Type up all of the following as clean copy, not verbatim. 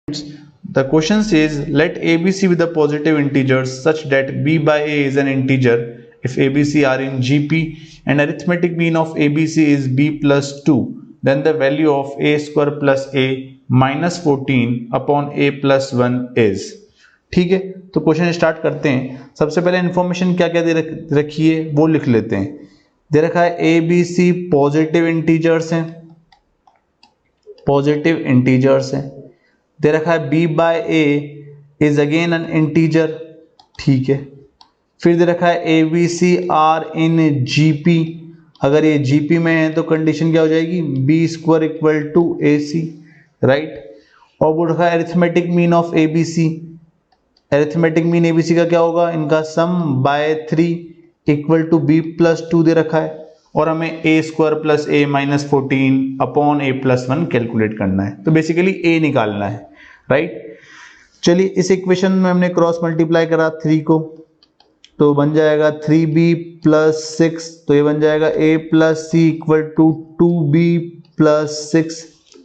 The question says let ABC with the positive integers such that B by A is an integer if ABC are in GP and arithmetic mean of ABC is B plus 2, then the value of A square plus A minus 14 upon A plus 1 is। ठीक है, तो question start करते हैं। सबसे पहले information क्या क्या दे रखी है वो लिख लेते हैं। दे रखा है a b c positive integers हैं, पॉजिटिव इंटीजर्स हैं। दे रखा है b by a is again an integer, ठीक है। फिर दे रखा है a b c are in GP, अगर ये जीपी में है तो कंडीशन क्या हो जाएगी, b square equal to a c, right. और बोल रखा है arithmetic mean of a b c, arithmetic mean a b c का क्या होगा, इनका sum by 3 equal to b plus 2 दे रखा है और हमें a square plus a minus 14 upon a plus 1 calculate करना है, तो बेसिकली ए निकालना है, राइट। चलिए इस इक्वेशन में हमने क्रॉस मल्टीप्लाई करा 3 को, तो बन जाएगा 3b प्लस 6, तो ये बन जाएगा a plus c equal to 2b plus 6,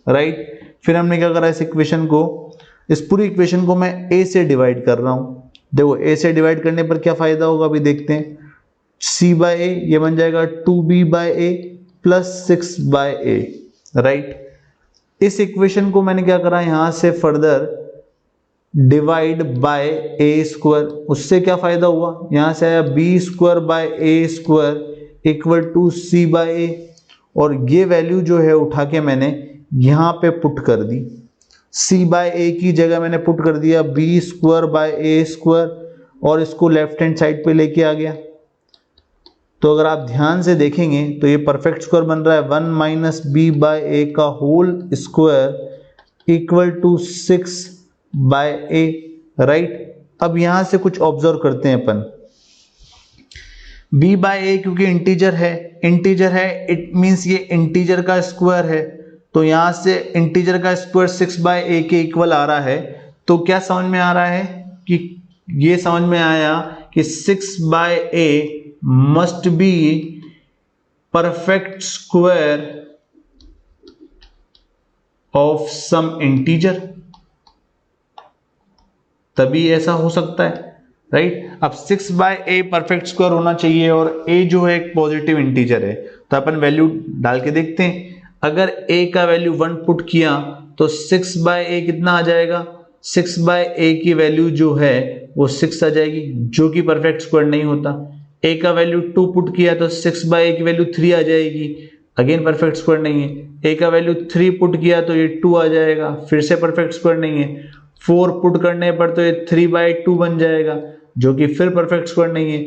right. फिर हमने क्या करा, इस इक्वेशन को, इस पूरी इक्वेशन को मैं a से डिवाइड कर रहा हूं। देखो a से डिवाइड करने पर क्या फायदा होगा अभी देखते हैं। c बाय ए ये बन जाएगा 2b by a plus 6 by a, right. इस इक्वेशन को मैंने क्या करा, यहां से further divide by a square, उससे क्या फायदा हुआ, यहां से आया b square by a square equal to c by a, और ये वैल्यू जो है उठा के मैंने यहां पे पुट कर दी। सी बाय ए की जगह मैंने पुट कर दिया b square by a square और इसको लेफ्ट हैंड साइड पे लेके आ गया। तो अगर आप ध्यान से देखेंगे तो ये परफेक्ट स्क्वायर बन रहा है 1 माइनस बी बाय ए का whole square equal to 6 by a, right. अब यहां से कुछ ऑब्जर्व करते हैं अपन। b बाय ए क्योंकि इंटीजर है, इंटीजर है इट मींस ये इंटीजर का स्क्वायर है, तो यहां से इंटीजर का स्क्वायर 6 बाय ए के इक्वल आ रहा है। तो क्या समझ में आ रहा है कि ये समझ में आया कि 6 by a must be perfect square of some integer, तभी ऐसा हो सकता है, राइट। अब 6 बाय ए परफेक्ट स्क्वायर होना चाहिए और a जो है एक पॉजिटिव इंटीजर है, तो अपन वैल्यू डाल के देखते हैं। अगर a का वैल्यू 1 पुट किया तो 6 बाय ए कितना आ जाएगा, 6 बाय ए की वैल्यू जो है वो 6 आ जाएगी, जो कि परफेक्ट स्क्वायर नहीं होता। a का वैल्यू 2 पुट किया तो 6 बाय ए की वैल्यू 3 आ जाएगी, अगेन परफेक्ट स्क्वायर नहीं है। a का वैल्यू 3 पुट किया तो ये 2 आ जाएगा, फिर से परफेक्ट स्क्वायर नहीं है। 4 पुट करने पर तो ये 3 बाय 2 बन जाएगा, जो कि फिर परफेक्ट स्क्वायर नहीं है।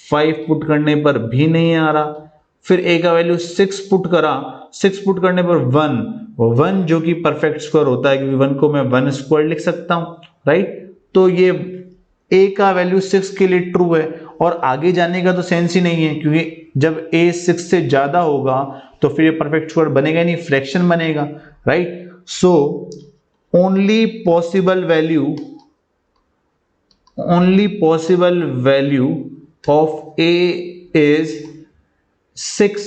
5 पुट करने पर भी नहीं आ रहा। फिर a का वैल्यू 6 पुट करा, 6 पुट करने पर 1 जो कि परफेक्ट स्क्वायर होता है, क्योंकि 1 को मैं 1 स्क्वायर लिख सकता हूं, राइट। तो ये a का वैल्यू 6 के लिए ट्रू है और आगे जाने का तो सेंस ही नहीं है, क्योंकि जब a 6 से ज्यादा होगा तो फिर ये परफेक्ट स्क्वायर बनेगा नहीं, फ्रैक्शन बनेगा, right. So only possible value of a is 6,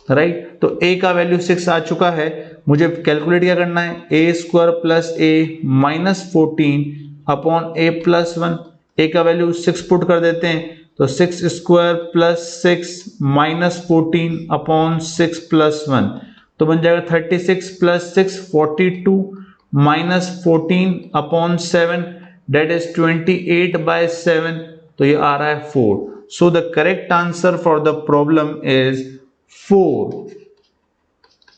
right. तो a का वैल्यू 6 आ चुका है, मुझे कैलकुलेट क्या करना है, a square plus a minus 14 upon a plus 1। a का वैल्यू 6 पुट कर देते हैं तो 6 square plus 6 minus 14 upon 6 plus 1, तो बन जाएगा 36 plus 6 42 minus 14 upon 7 that is 28 bye 7, तो ये आ रहा है 4। So the correct answer for the problem is 4।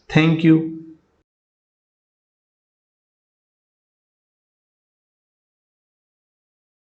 Thank you.